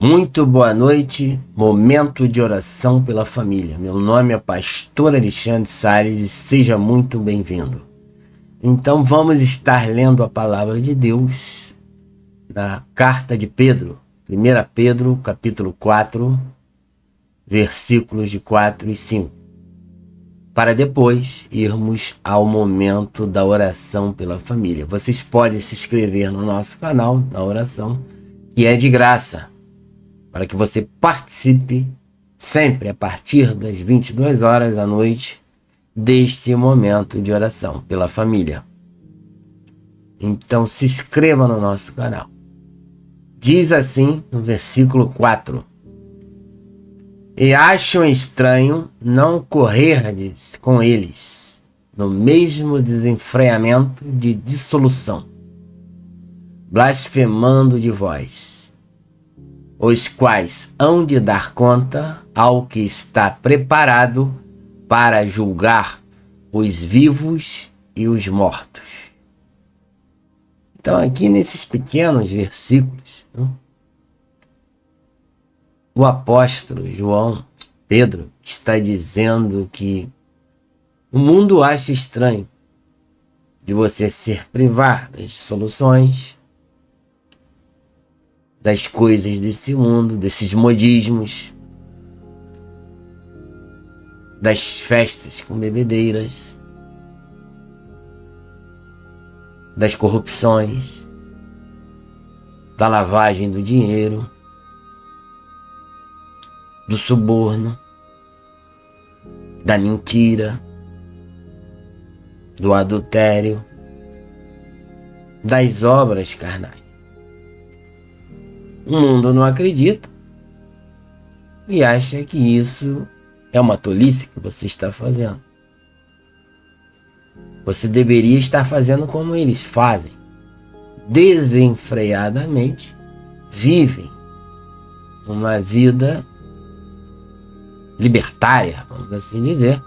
Muito boa noite, momento de oração pela família. Meu nome é Pastor Alexandre Salles e seja muito bem-vindo. Então vamos estar lendo a palavra de Deus na carta de Pedro, 1 Pedro, capítulo 4, versículos de 4 e 5, para depois irmos ao momento da oração pela família. Vocês podem se inscrever no nosso canal, na oração, que é de graça, para que você participe sempre a partir das 22 horas da noite deste momento de oração pela família. Então se inscreva no nosso canal. Diz assim no versículo 4: E acham estranho não correrdes com eles no mesmo desenfreamento de dissolução, blasfemando de vós, os quais hão de dar conta ao que está preparado para julgar os vivos e os mortos. Então aqui nesses pequenos versículos, o apóstolo Pedro está dizendo que o mundo acha estranho de você se privar das soluções, das coisas desse mundo, desses modismos, das festas com bebedeiras, das corrupções, da lavagem do dinheiro, do suborno, da mentira, do adultério, das obras carnais. O mundo não acredita e acha que isso é uma tolice que você está fazendo. Você deveria estar fazendo como eles fazem. Desenfreadamente vivem uma vida libertária, vamos assim dizer,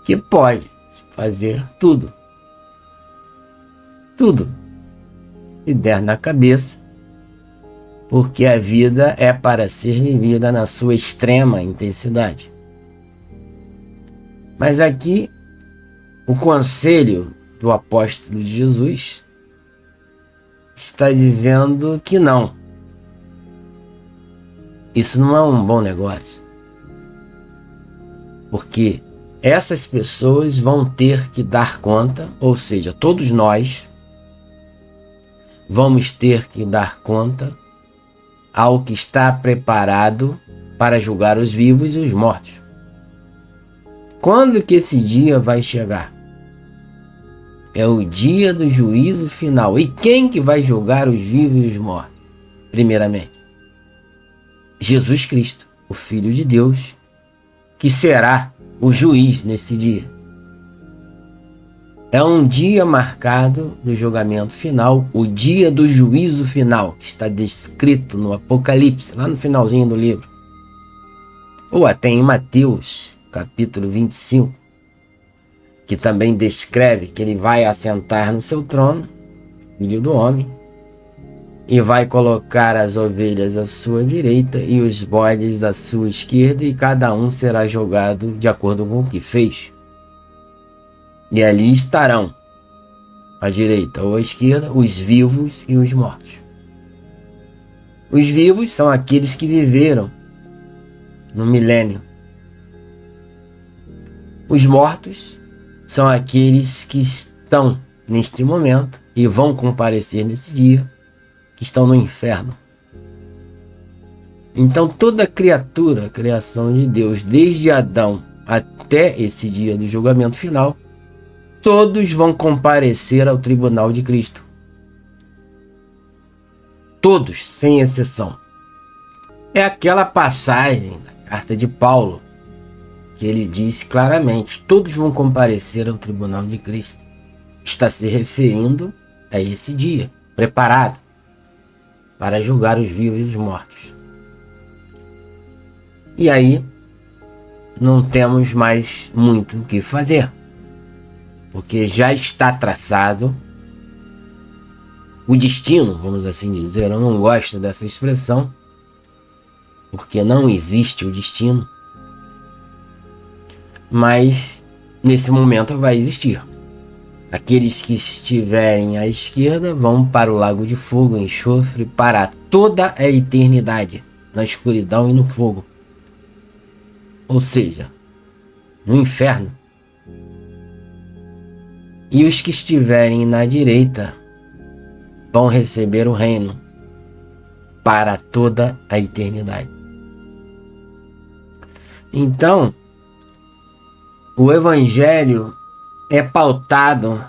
que pode fazer tudo. Tudo se der na cabeça, porque a vida é para ser vivida na sua extrema intensidade. Mas aqui, o conselho do apóstolo de Jesus está dizendo que não. Isso não é um bom negócio. Porque essas pessoas vão ter que dar conta, ou seja, todos nós vamos ter que dar conta ao que está preparado para julgar os vivos e os mortos. Quando que esse dia vai chegar? É o dia do juízo final. E quem que vai julgar os vivos e os mortos? Primeiramente, Jesus Cristo, o Filho de Deus, que será o juiz nesse dia. É um dia marcado do julgamento final, o dia do juízo final, que está descrito no Apocalipse, lá no finalzinho do livro. Ou até em Mateus, capítulo 25, que também descreve que ele vai assentar no seu trono, Filho do Homem, e vai colocar as ovelhas à sua direita e os bodes à sua esquerda, e cada um será julgado de acordo com o que fez. E ali estarão, à direita ou à esquerda, os vivos e os mortos. Os vivos são aqueles que viveram no milênio. Os mortos são aqueles que estão neste momento e vão comparecer nesse dia, que estão no inferno. Então toda criatura, a criação de Deus, desde Adão até esse dia do julgamento final, todos vão comparecer ao tribunal de Cristo. Todos, sem exceção. É aquela passagem da carta de Paulo, que ele diz claramente, todos vão comparecer ao tribunal de Cristo. Está se referindo a esse dia, preparado para julgar os vivos e os mortos. E aí, não temos mais muito o que fazer, porque já está traçado o destino, vamos assim dizer. Eu não gosto dessa expressão, porque não existe o destino, mas nesse momento vai existir. Aqueles que estiverem à esquerda vão para o lago de fogo e enxofre para toda a eternidade, na escuridão e no fogo. Ou seja, no inferno. E os que estiverem na direita vão receber o reino para toda a eternidade. Então, o Evangelho é pautado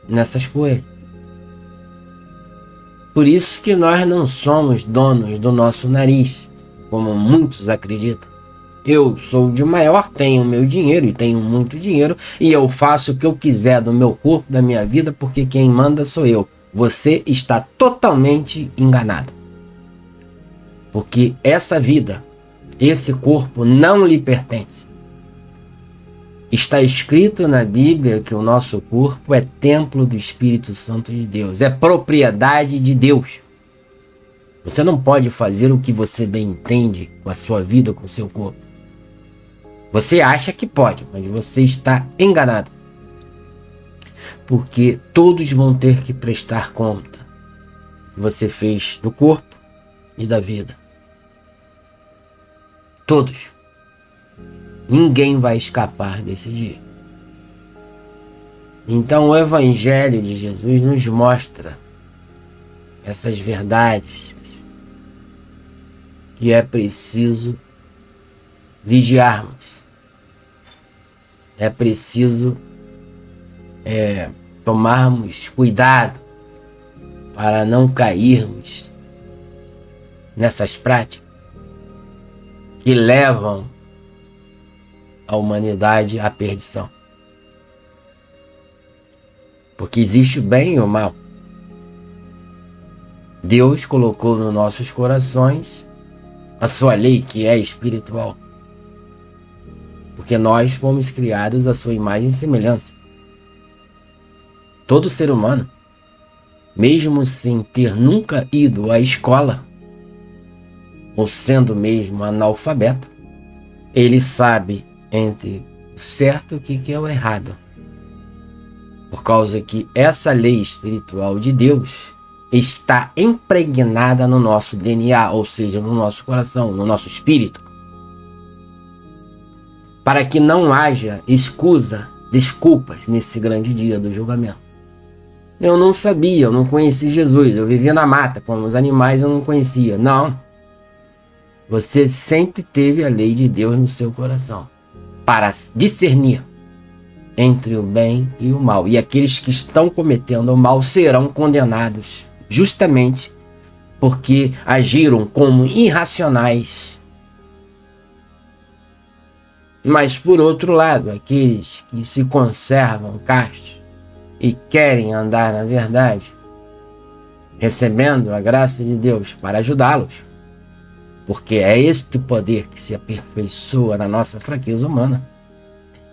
nessas coisas. Por isso que nós não somos donos do nosso nariz, como muitos acreditam. Eu sou de maior, tenho meu dinheiro e tenho muito dinheiro, e eu faço o que eu quiser do meu corpo, da minha vida, porque quem manda sou eu. Você está totalmente enganado. Porque essa vida, esse corpo não lhe pertence. Está escrito na Bíblia que o nosso corpo é templo do Espírito Santo de Deus, é propriedade de Deus. Você não pode fazer o que você bem entende com a sua vida, com o seu corpo. Você acha que pode, mas você está enganado. Porque todos vão ter que prestar conta do que você fez do corpo e da vida. Todos. Ninguém vai escapar desse dia. Então o Evangelho de Jesus nos mostra essas verdades que é preciso vigiarmos. É preciso tomarmos cuidado para não cairmos nessas práticas que levam a humanidade à perdição. Porque existe o bem e o mal. Deus colocou nos nossos corações a sua lei, que é espiritual. Porque nós fomos criados à sua imagem e semelhança. Todo ser humano, mesmo sem ter nunca ido à escola, ou sendo mesmo analfabeto, ele sabe entre o certo e o que é o errado. Por causa que essa lei espiritual de Deus está impregnada no nosso DNA, ou seja, no nosso coração, no nosso espírito. Para que não haja desculpas nesse grande dia do julgamento. Eu não sabia, eu não conheci Jesus, eu vivia na mata, como os animais eu não conhecia. Não. Você sempre teve a lei de Deus no seu coração, para discernir entre o bem e o mal. E aqueles que estão cometendo o mal serão condenados, justamente porque agiram como irracionais. Mas, por outro lado, aqueles que se conservam castos e querem andar na verdade, recebendo a graça de Deus para ajudá-los, porque é este poder que se aperfeiçoa na nossa fraqueza humana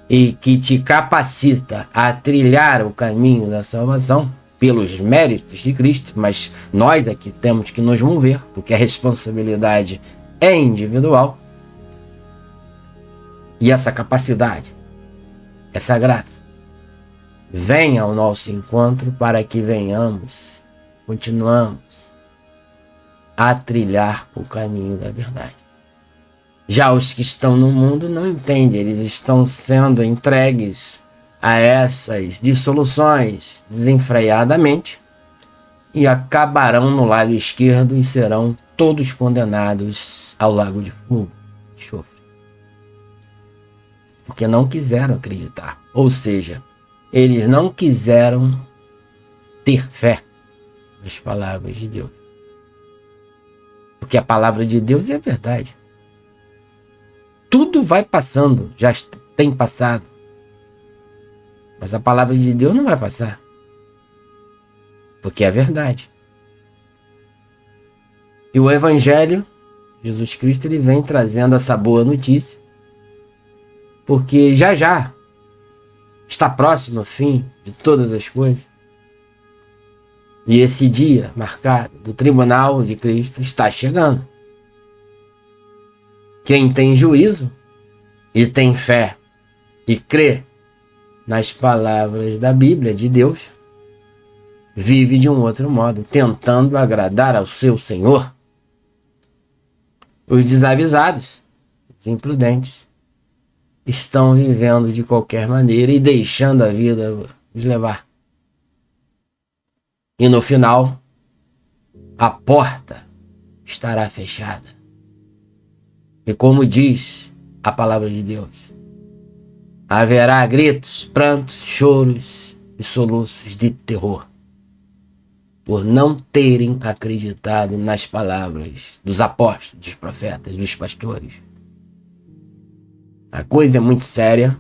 e que te capacita a trilhar o caminho da salvação pelos méritos de Cristo, mas nós aqui temos que nos mover, porque a responsabilidade é individual. E essa capacidade, essa graça, vem ao nosso encontro para que continuamos a trilhar o caminho da verdade. Já os que estão no mundo não entendem, eles estão sendo entregues a essas dissoluções desenfreadamente e acabarão no lado esquerdo e serão todos condenados ao lago de fogo, enxofre. Porque não quiseram acreditar, ou seja, eles não quiseram ter fé nas palavras de Deus. Porque a palavra de Deus é a verdade. Tudo vai passando, já tem passado. Mas a palavra de Deus não vai passar. Porque é a verdade. E o Evangelho, Jesus Cristo, ele vem trazendo essa boa notícia. Porque já está próximo o fim de todas as coisas. E esse dia marcado do tribunal de Cristo está chegando. Quem tem juízo e tem fé e crê nas palavras da Bíblia de Deus, vive de um outro modo, tentando agradar ao seu Senhor. Os desavisados, os imprudentes, estão vivendo de qualquer maneira e deixando a vida os levar. E no final, a porta estará fechada. E como diz a palavra de Deus, haverá gritos, prantos, choros e soluços de terror, por não terem acreditado nas palavras dos apóstolos, dos profetas, dos pastores. A coisa é muito séria.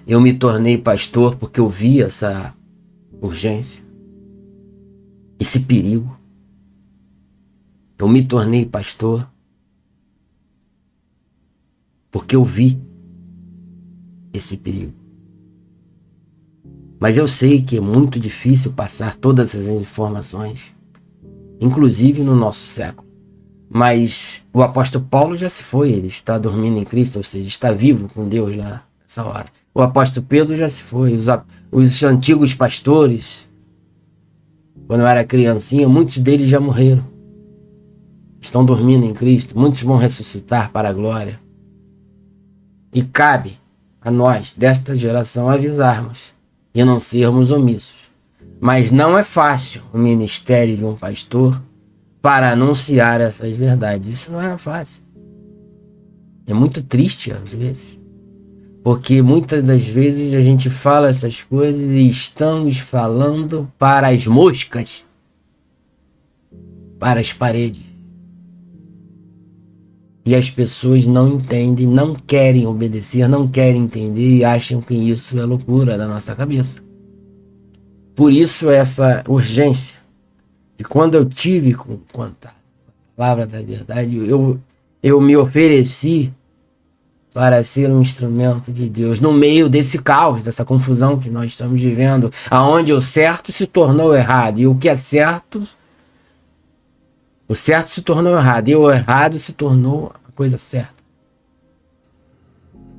Eu me tornei pastor porque eu vi essa urgência, esse perigo. Eu me tornei pastor porque eu vi esse perigo. Mas eu sei que é muito difícil passar todas essas informações, inclusive no nosso século. Mas o apóstolo Paulo já se foi, ele está dormindo em Cristo, ou seja, está vivo com Deus lá nessa hora. O apóstolo Pedro já se foi, os antigos pastores, quando eu era criancinha, muitos deles já morreram. Estão dormindo em Cristo, muitos vão ressuscitar para a glória. E cabe a nós, desta geração, avisarmos e não sermos omissos. Mas não é fácil o ministério de um pastor para anunciar essas verdades. Isso não é fácil. É muito triste às vezes. Porque muitas das vezes a gente fala essas coisas e estamos falando para as moscas, para as paredes. E as pessoas não entendem, não querem obedecer, não querem entender e acham que isso é loucura da nossa cabeça. Por isso essa urgência. E quando eu tive contato com a palavra da verdade, eu me ofereci para ser um instrumento de Deus no meio desse caos, dessa confusão que nós estamos vivendo, aonde o certo se tornou errado e o que é certo, o certo se tornou errado e o errado se tornou a coisa certa.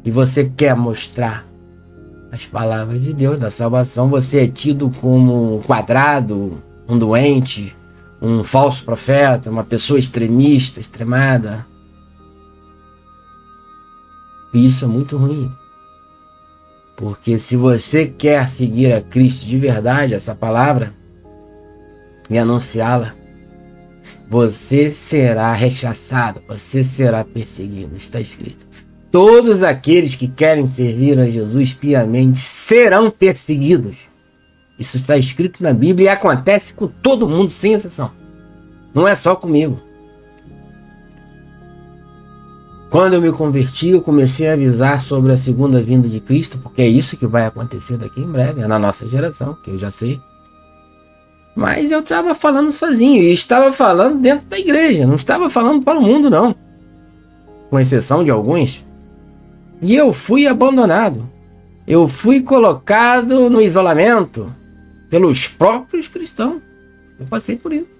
E você quer mostrar as palavras de Deus, da salvação, você é tido como um quadrado, um doente, um falso profeta, uma pessoa extremista, extremada. E isso é muito ruim. Porque se você quer seguir a Cristo de verdade, essa palavra, e anunciá-la, você será rechaçado, você será perseguido. Está escrito. Todos aqueles que querem servir a Jesus piamente serão perseguidos. Isso está escrito na Bíblia e acontece com todo mundo, sem exceção. Não é só comigo. Quando eu me converti, eu comecei a avisar sobre a segunda vinda de Cristo, porque é isso que vai acontecer daqui em breve, é na nossa geração, que eu já sei. Mas eu estava falando sozinho, e estava falando dentro da igreja, não estava falando para o mundo, não. Com exceção de alguns. E eu fui abandonado. Eu fui colocado no isolamento pelos próprios cristãos. Eu passei por isso.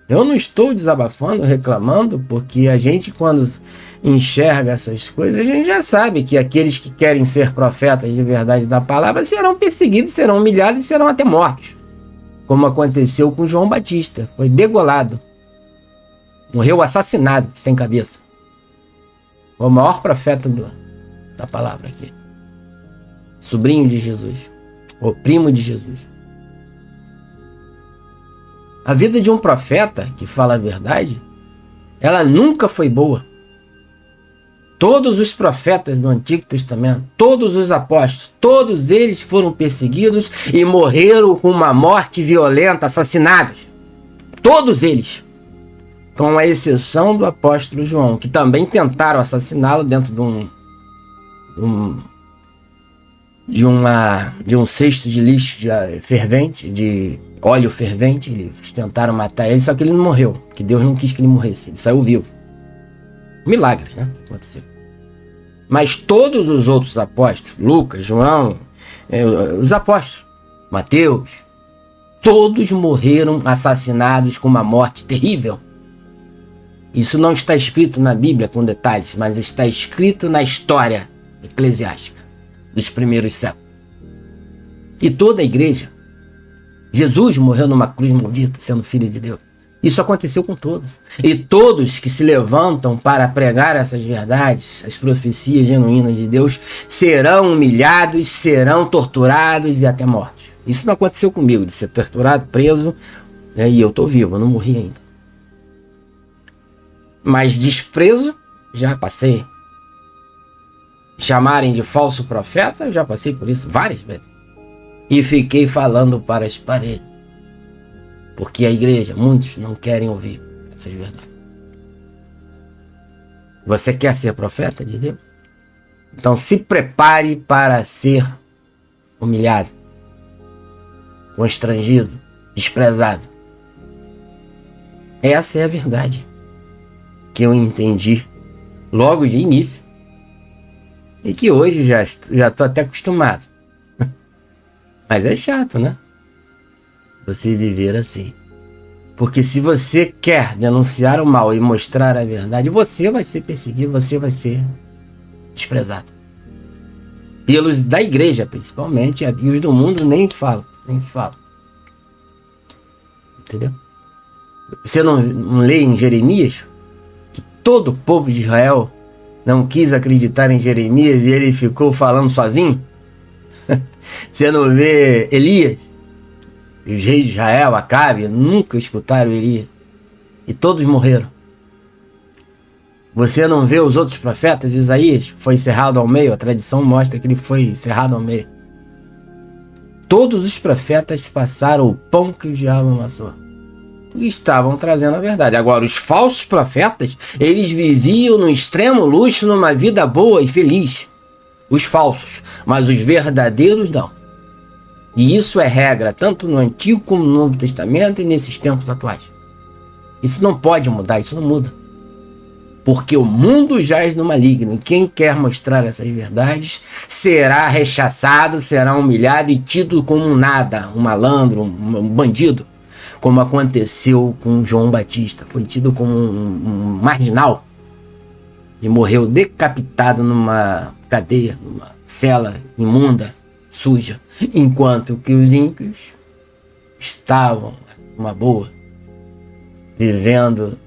Eu não estou desabafando, reclamando, porque a gente, quando enxerga essas coisas, a gente já sabe que aqueles que querem ser profetas de verdade da palavra serão perseguidos, serão humilhados e serão até mortos. Como aconteceu com João Batista. Foi degolado. Morreu assassinado, sem cabeça. Foi o maior profeta da palavra aqui. Sobrinho de Jesus. O primo de Jesus. A vida de um profeta que fala a verdade, ela nunca foi boa. Todos os profetas do Antigo Testamento, todos os apóstolos, todos eles foram perseguidos e morreram com uma morte violenta, assassinados. Todos eles. Com a exceção do apóstolo João, que também tentaram assassiná-lo dentro de um cesto de lixo fervente, de óleo fervente. Eles tentaram matar ele, só que ele não morreu, que Deus não quis que ele morresse, ele saiu vivo. Milagre, né? Aconteceu. Mas todos os outros apóstolos, Lucas, João, os apóstolos, Mateus, todos morreram assassinados com uma morte terrível. Isso não está escrito na Bíblia com detalhes, mas está escrito na história eclesiástica dos primeiros séculos. E toda a igreja, Jesus morreu numa cruz maldita, sendo filho de Deus. Isso aconteceu com todos. E todos que se levantam para pregar essas verdades, as profecias genuínas de Deus, serão humilhados, serão torturados e até mortos. Isso não aconteceu comigo, de ser torturado, preso, e eu estou vivo, eu não morri ainda. Mas desprezo, já passei. Chamarem de falso profeta, eu já passei por isso várias vezes. E fiquei falando para as paredes. Porque a igreja, muitos não querem ouvir essas verdades. Você quer ser profeta de Deus? Então se prepare para ser humilhado, constrangido, desprezado. Essa é a verdade que eu entendi logo de início. E que hoje já estou até acostumado. Mas é chato, né? Você viver assim. Porque se você quer denunciar o mal e mostrar a verdade, você vai ser perseguido, você vai ser desprezado. Pelos da igreja, principalmente, e os do mundo nem se falam. Entendeu? Você não lê em Jeremias que todo o povo de Israel não quis acreditar em Jeremias e ele ficou falando sozinho? Você não vê Elias? E os reis de Israel, Acabe, nunca escutaram Elias. E todos morreram. Você não vê os outros profetas? Isaías foi cerrado ao meio. A tradição mostra que ele foi cerrado ao meio. Todos os profetas passaram o pão que o diabo amassou. E estavam trazendo a verdade. Agora, os falsos profetas, eles viviam no extremo luxo, numa vida boa e feliz. Os falsos. Mas os verdadeiros não. E isso é regra, tanto no Antigo como no Novo Testamento e nesses tempos atuais. Isso não pode mudar, isso não muda. Porque o mundo jaz no maligno. E quem quer mostrar essas verdades será rechaçado, será humilhado e tido como um nada, um malandro, um bandido. Como aconteceu com João Batista. Foi tido como um marginal. E morreu decapitado numa cadeia, numa cela imunda, suja, enquanto que os ímpios estavam numa boa, vivendo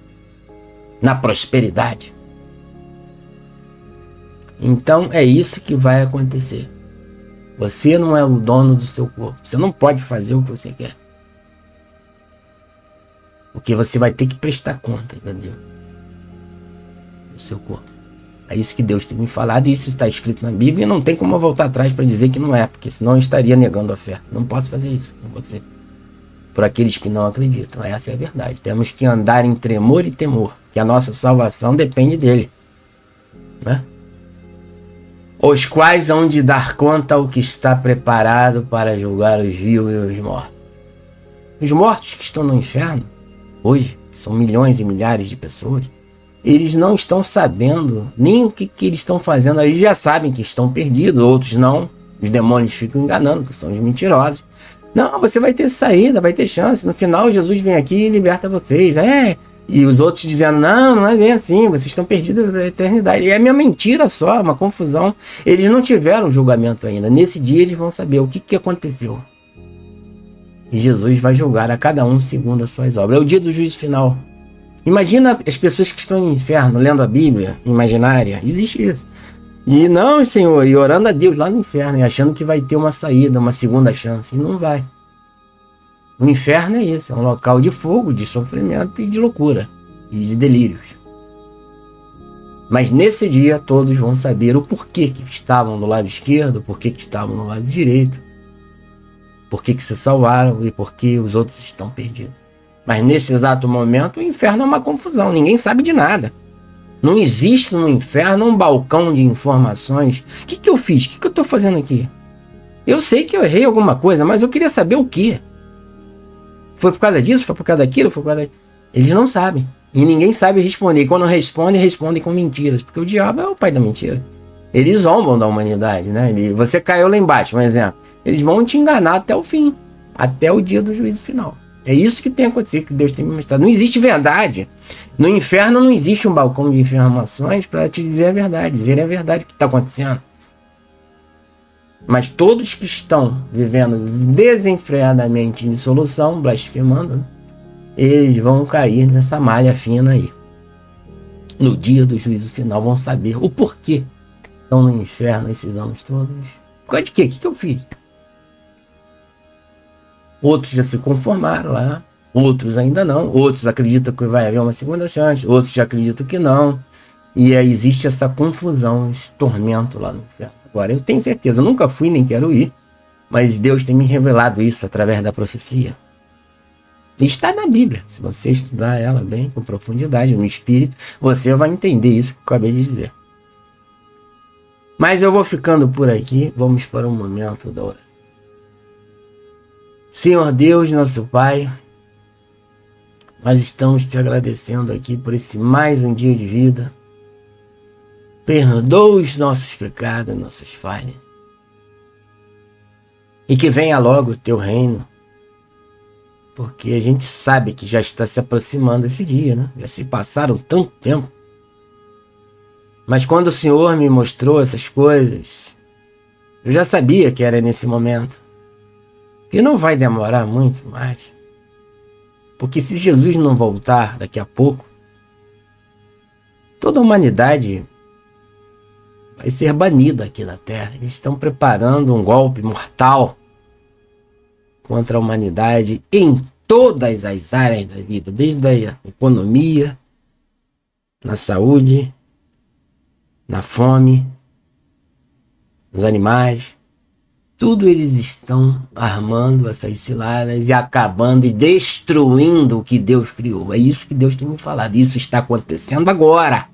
na prosperidade. Então é isso que vai acontecer. Você não é o dono do seu corpo. Você não pode fazer o que você quer. Porque você vai ter que prestar conta, entendeu? Do seu corpo. É isso que Deus tem me falado, e isso está escrito na Bíblia, e não tem como eu voltar atrás para dizer que não é, porque senão eu estaria negando a fé. Não posso fazer isso com você. Por aqueles que não acreditam. Essa é a verdade. Temos que andar em tremor e temor, que a nossa salvação depende dele. Né? Os quais hão de dar conta ao que está preparado para julgar os vivos e os mortos. Os mortos que estão no inferno, hoje, são milhões e milhares de pessoas, eles não estão sabendo nem o que eles estão fazendo. Eles já sabem que estão perdidos, outros não. Os demônios ficam enganando, que são os mentirosos. Não, você vai ter saída, vai ter chance. No final, Jesus vem aqui e liberta vocês. E os outros dizendo, não é bem assim, vocês estão perdidos da eternidade. E é minha mentira só, uma confusão. Eles não tiveram julgamento ainda. Nesse dia eles vão saber o que aconteceu. E Jesus vai julgar a cada um segundo as suas obras. É o dia do juízo final. Imagina as pessoas que estão no inferno, lendo a Bíblia imaginária. Existe isso. E não, Senhor, e orando a Deus lá no inferno, e achando que vai ter uma saída, uma segunda chance. E não vai. O inferno é isso, é um local de fogo, de sofrimento e de loucura. E de delírios. Mas nesse dia todos vão saber o porquê que estavam do lado esquerdo, porquê que estavam no lado direito. Porquê que se salvaram e porquê os outros estão perdidos. Mas nesse exato momento o inferno é uma confusão, ninguém sabe de nada. Não existe no inferno um balcão de informações. O que eu fiz? O que eu estou fazendo aqui? Eu sei que eu errei alguma coisa, mas eu queria saber o quê? Foi por causa disso? Foi por causa daquilo? Foi por causa... Eles não sabem. E ninguém sabe responder. E quando respondem com mentiras. Porque o diabo é o pai da mentira. Eles zombam da humanidade, né? Você caiu lá embaixo, um exemplo. Eles vão te enganar até o fim. Até o dia do juízo final. É isso que tem acontecido, que Deus tem me mostrado. Não existe verdade No inferno não existe um balcão de informações para te dizer a verdade o que está acontecendo. Mas todos que estão vivendo desenfreadamente em dissolução, blasfemando, né, eles vão cair nessa malha fina aí. No dia do juízo final vão saber o porquê estão no inferno esses anos todos. Por causa de quê? O que eu fiz? Outros já se conformaram lá, outros ainda não, outros acreditam que vai haver uma segunda chance, outros já acreditam que não. E aí existe essa confusão, esse tormento lá no inferno. Agora, eu tenho certeza, eu nunca fui nem quero ir, mas Deus tem me revelado isso através da profecia. E está na Bíblia. Se você estudar ela bem, com profundidade, no Espírito, você vai entender isso que eu acabei de dizer. Mas eu vou ficando por aqui, vamos para o momento da oração. Senhor Deus, nosso Pai, nós estamos te agradecendo aqui por esse mais um dia de vida. Perdoa os nossos pecados, nossas falhas. E que venha logo o teu reino. Porque a gente sabe que já está se aproximando esse dia, né? Já se passaram tanto tempo. Mas quando o Senhor me mostrou essas coisas, eu já sabia que era nesse momento. Que não vai demorar muito mais. Porque se Jesus não voltar daqui a pouco, toda a humanidade vai ser banida aqui da Terra. Eles estão preparando um golpe mortal contra a humanidade em todas as áreas da vida, desde a economia, na saúde, na fome, nos animais. Tudo eles estão armando essas ciladas e acabando e destruindo o que Deus criou. É isso que Deus tem me falado. Isso está acontecendo agora.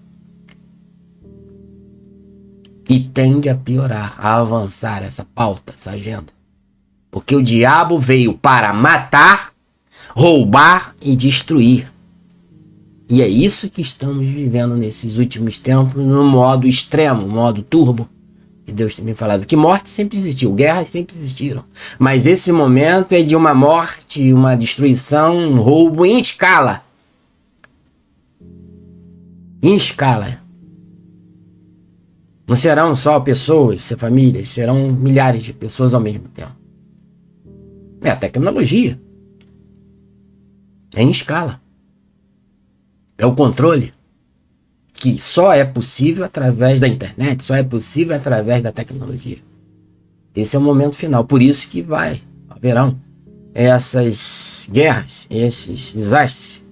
E tende a piorar, a avançar essa pauta, essa agenda. Porque o diabo veio para matar, roubar e destruir. E é isso que estamos vivendo nesses últimos tempos, no modo extremo, modo turbo. Que Deus tem me falado. Que morte sempre existiu, guerras sempre existiram. Mas esse momento é de uma morte, uma destruição, um roubo em escala. Em escala. Não serão só pessoas, famílias, serão milhares de pessoas ao mesmo tempo. É a tecnologia. É em escala. É o controle. Que só é possível através da internet, só é possível através da tecnologia. Esse é o momento final. Por isso que haverão essas guerras, esses desastres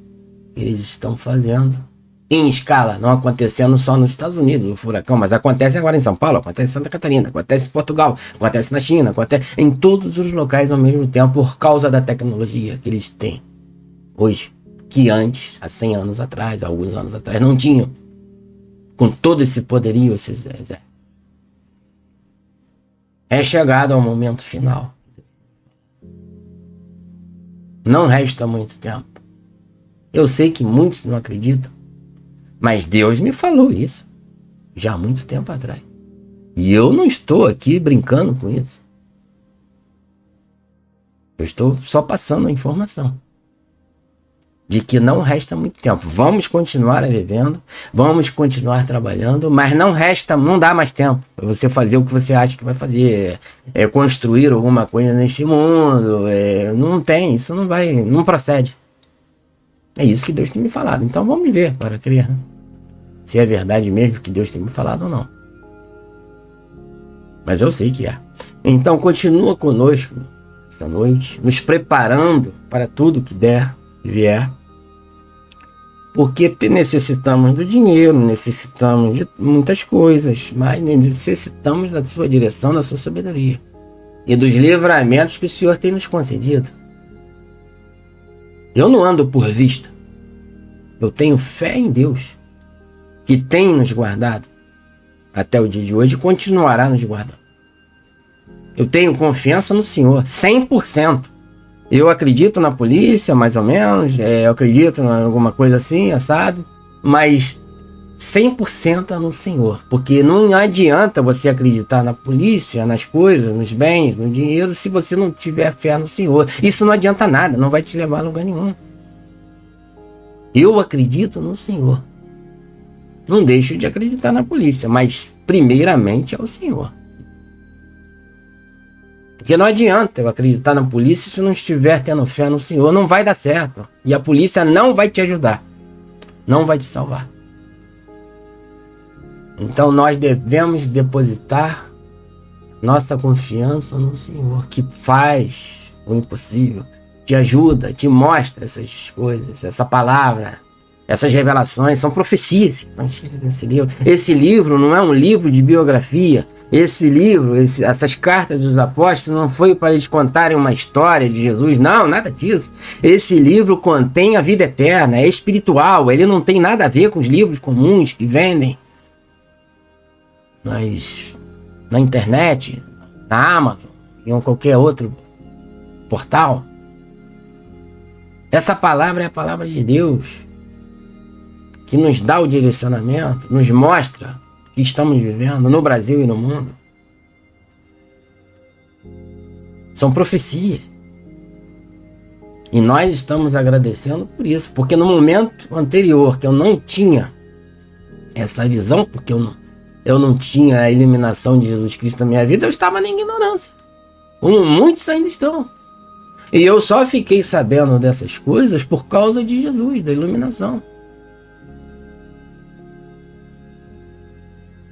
que eles estão fazendo em escala, não acontecendo só nos Estados Unidos, o furacão, mas acontece agora em São Paulo, acontece em Santa Catarina, acontece em Portugal, acontece na China, acontece em todos os locais ao mesmo tempo por causa da tecnologia que eles têm hoje, que antes, há 100 anos atrás, alguns anos atrás, não tinham. Com todo esse poderio, esses exércitos. É chegado ao momento final. Não resta muito tempo. Eu sei que muitos não acreditam, mas Deus me falou isso já há muito tempo atrás. E eu não estou aqui brincando com isso. Eu estou só passando a informação de que não resta muito tempo. Vamos continuar vivendo, vamos continuar trabalhando, mas não dá mais tempo para você fazer o que você acha que vai fazer, construir alguma coisa nesse mundo, não tem, isso não procede. É isso que Deus tem me falado. Então vamos ver para crer, né? Se é verdade mesmo que Deus tem me falado ou não. Mas eu sei que é. Então continua conosco esta noite, nos preparando para tudo que vier. Porque necessitamos do dinheiro, necessitamos de muitas coisas, mas necessitamos da sua direção, da sua sabedoria e dos livramentos que o Senhor tem nos concedido. Eu não ando por vista. Eu tenho fé em Deus, que tem nos guardado até o dia de hoje e continuará nos guardando. Eu tenho confiança no Senhor, 100%. Eu acredito na polícia, mais ou menos, eu acredito em alguma coisa assim, assado, mas 100% no Senhor, porque não adianta você acreditar na polícia, nas coisas, nos bens, no dinheiro, se você não tiver fé no Senhor. Isso não adianta nada, não vai te levar a lugar nenhum. Eu acredito no Senhor. Não deixo de acreditar na polícia, mas primeiramente é o Senhor. Porque não adianta eu acreditar na polícia se não estiver tendo fé no Senhor, não vai dar certo. E a polícia não vai te ajudar, não vai te salvar. Então nós devemos depositar nossa confiança no Senhor, que faz o impossível, te ajuda, te mostra essas coisas, essa palavra, essas revelações, são profecias que estão escritas nesse livro. Esse livro não é um livro de biografia. Esse livro, essas cartas dos apóstolos não foi para eles contarem uma história de Jesus, não, nada disso. Esse livro contém a vida eterna, é espiritual, ele não tem nada a ver com os livros comuns que vendem na internet, na Amazon, em qualquer outro portal. Essa palavra é a palavra de Deus, que nos dá o direcionamento, nos mostra o que estamos vivendo no Brasil e no mundo. São profecias. E nós estamos agradecendo por isso, porque no momento anterior que eu não tinha essa visão, porque eu não tinha a iluminação de Jesus Cristo na minha vida, eu estava na ignorância. Como muitos ainda estão. E eu só fiquei sabendo dessas coisas por causa de Jesus, da iluminação.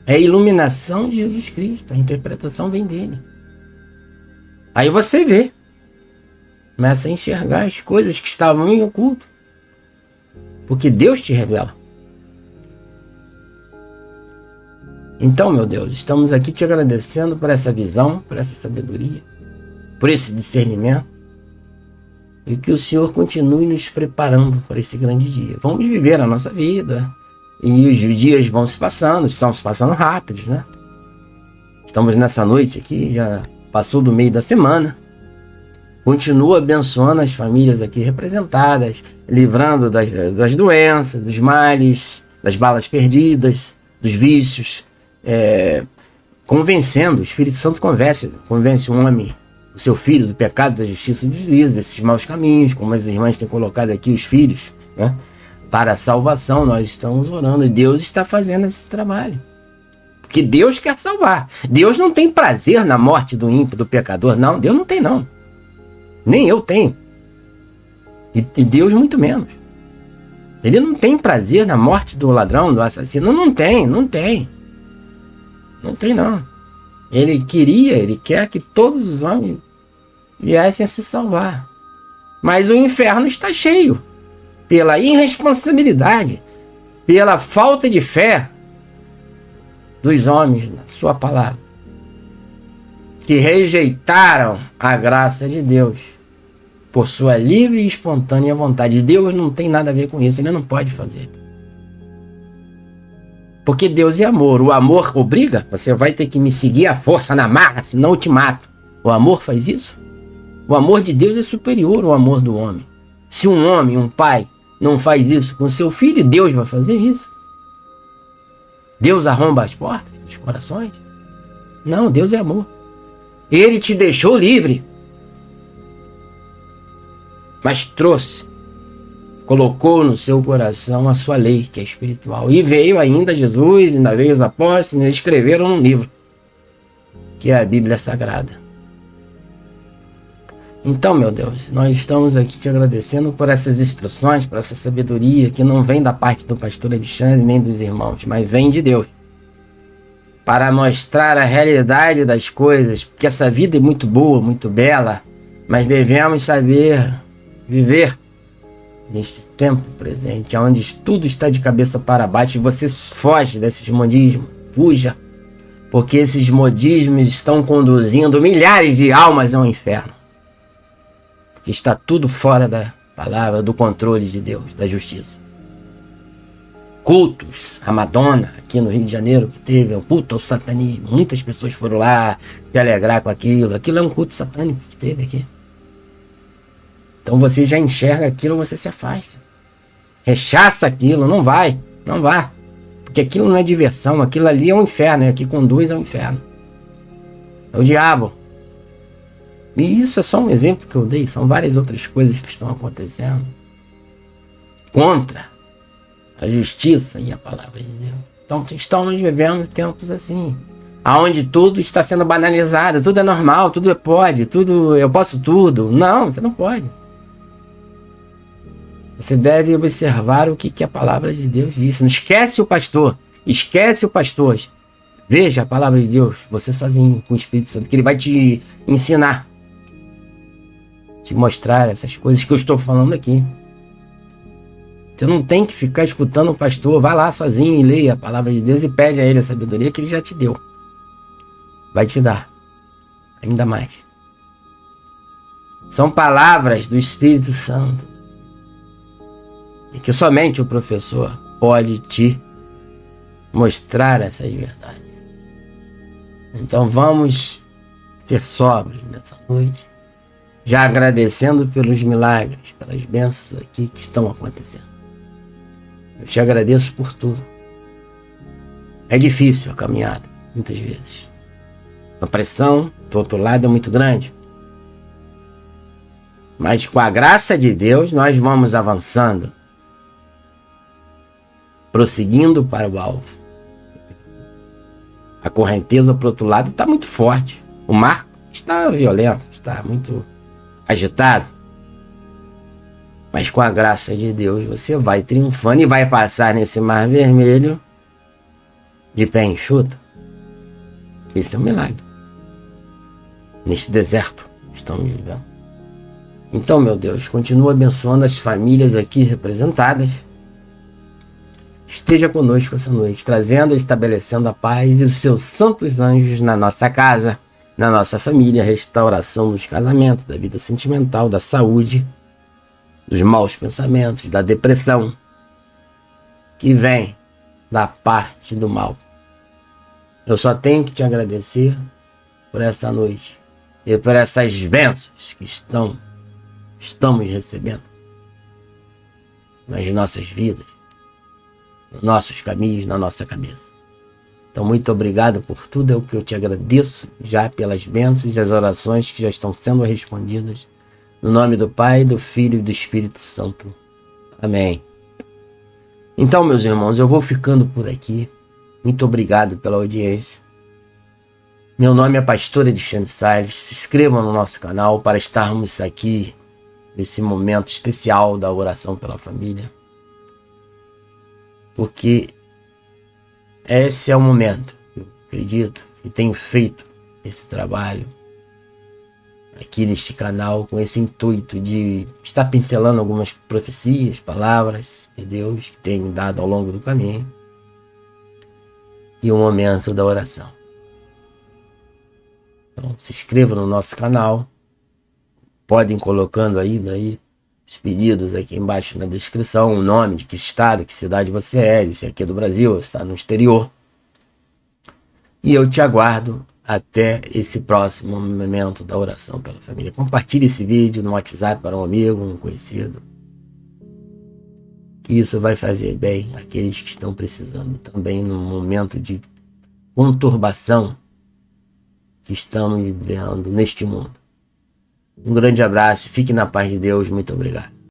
É a iluminação de Jesus Cristo, a interpretação vem dele. Aí você vê, começa a enxergar as coisas que estavam em oculto, porque Deus te revela. Então, meu Deus, estamos aqui te agradecendo por essa visão, por essa sabedoria, por esse discernimento, e que o Senhor continue nos preparando para esse grande dia. Vamos viver a nossa vida, e os dias vão se passando, estão se passando rápidos, né? Estamos nessa noite aqui, já passou do meio da semana. Continua abençoando as famílias aqui representadas, livrando das doenças, dos males, das balas perdidas, dos vícios, convencendo, o Espírito Santo convence o homem, o seu filho, do pecado, da justiça e do juízo, desses maus caminhos, como as irmãs têm colocado aqui, os filhos, né? Para a salvação, nós estamos orando e Deus está fazendo esse trabalho. Porque Deus quer salvar. Deus não tem prazer na morte do ímpio, do pecador. Não, Deus não tem, não. Nem eu tenho. E Deus muito menos. Ele não tem prazer na morte do ladrão, do assassino. Não tem. Não tem, não. Ele quer que todos os homens viessem a se salvar. Mas o inferno está cheio. Pela irresponsabilidade, pela falta de fé dos homens na sua palavra, que rejeitaram a graça de Deus por sua livre e espontânea vontade. Deus não tem nada a ver com isso, ele não pode fazer. Porque Deus é amor. O amor obriga, você vai ter que me seguir à força, na marra, senão eu te mato. O amor faz isso? O amor de Deus é superior ao amor do homem. Se um homem, um pai, não faz isso com seu filho, Deus vai fazer isso? Deus arromba as portas dos corações? Não, Deus é amor. Ele te deixou livre, mas colocou no seu coração a sua lei, que é espiritual. E veio ainda Jesus, ainda veio os apóstolos, e escreveram um livro, que é a Bíblia Sagrada. Então, meu Deus, nós estamos aqui te agradecendo por essas instruções, por essa sabedoria que não vem da parte do pastor Alexandre nem dos irmãos, mas vem de Deus, para mostrar a realidade das coisas, porque essa vida é muito boa, muito bela, mas devemos saber viver neste tempo presente, onde tudo está de cabeça para baixo, e você foge desses modismos, fuja, porque esses modismos estão conduzindo milhares de almas ao inferno. Que está tudo fora da palavra, do controle de Deus, da justiça. Cultos, a Madonna, aqui no Rio de Janeiro, que teve um culto ao satanismo. Muitas pessoas foram lá se alegrar com aquilo. Aquilo é um culto satânico que teve aqui. Então você já enxerga aquilo, você se afasta. Rechaça aquilo, não vai, não vá. Porque aquilo não é diversão, aquilo ali é um inferno, é que conduz ao inferno. É o diabo. E isso é só um exemplo que eu dei, são várias outras coisas que estão acontecendo. contra a justiça e a palavra de Deus. Então estamos vivendo tempos assim, onde tudo está sendo banalizado, tudo é normal, tudo pode, tudo eu posso tudo. Não, você não pode. Você deve observar o que a palavra de Deus diz. Não esquece o pastor, esquece o pastor. Veja a palavra de Deus, você sozinho com o Espírito Santo, que ele vai te ensinar, te mostrar essas coisas que eu estou falando aqui. Você não tem que ficar escutando o pastor. Vai lá sozinho e leia a palavra de Deus e pede a ele a sabedoria que ele já te deu. Vai te dar ainda mais. São palavras do Espírito Santo e que somente o professor pode te mostrar essas verdades. Então vamos ser sóbrios nessa noite, já agradecendo pelos milagres, pelas bênçãos aqui que estão acontecendo. Eu te agradeço por tudo. É difícil a caminhada, muitas vezes. A pressão do outro lado é muito grande. Mas com a graça de Deus, nós vamos avançando, prosseguindo para o alvo. A correnteza para o outro lado está muito forte. O mar está violento, está muito agitado. Mas com a graça de Deus você vai triunfando e vai passar nesse mar vermelho de pé enxuto. Esse é um milagre. Neste deserto estamos vivendo. Então, meu Deus, continua abençoando as famílias aqui representadas. Esteja conosco essa noite, trazendo e estabelecendo a paz e os seus santos anjos na nossa casa, na nossa família, restauração dos casamentos, da vida sentimental, da saúde, dos maus pensamentos, da depressão, que vem da parte do mal. Eu só tenho que te agradecer por essa noite e por essas bênçãos que estamos recebendo nas nossas vidas, nos nossos caminhos, na nossa cabeça. Então, muito obrigado por tudo, é o que eu te agradeço já pelas bênçãos e as orações que já estão sendo respondidas. No nome do Pai, do Filho e do Espírito Santo. Amém. Então, meus irmãos, eu vou ficando por aqui. Muito obrigado pela audiência. Meu nome é Pastor Alexandre Salles. Se inscrevam no nosso canal para estarmos aqui nesse momento especial da oração pela família. Porque esse é o momento, eu acredito, e tenho feito esse trabalho aqui neste canal com esse intuito de estar pincelando algumas profecias, palavras de Deus que tem me dado ao longo do caminho e o momento da oração. Então se inscreva no nosso canal, podem colocando aí os pedidos aqui embaixo na descrição, o nome, de que estado, que cidade você é, se é aqui do Brasil, ou está no exterior. E eu te aguardo até esse próximo momento da oração pela família. Compartilhe esse vídeo no WhatsApp para um amigo, um conhecido. Isso vai fazer bem àqueles que estão precisando também no momento de conturbação que estamos vivendo neste mundo. Um grande abraço, fique na paz de Deus, muito obrigado.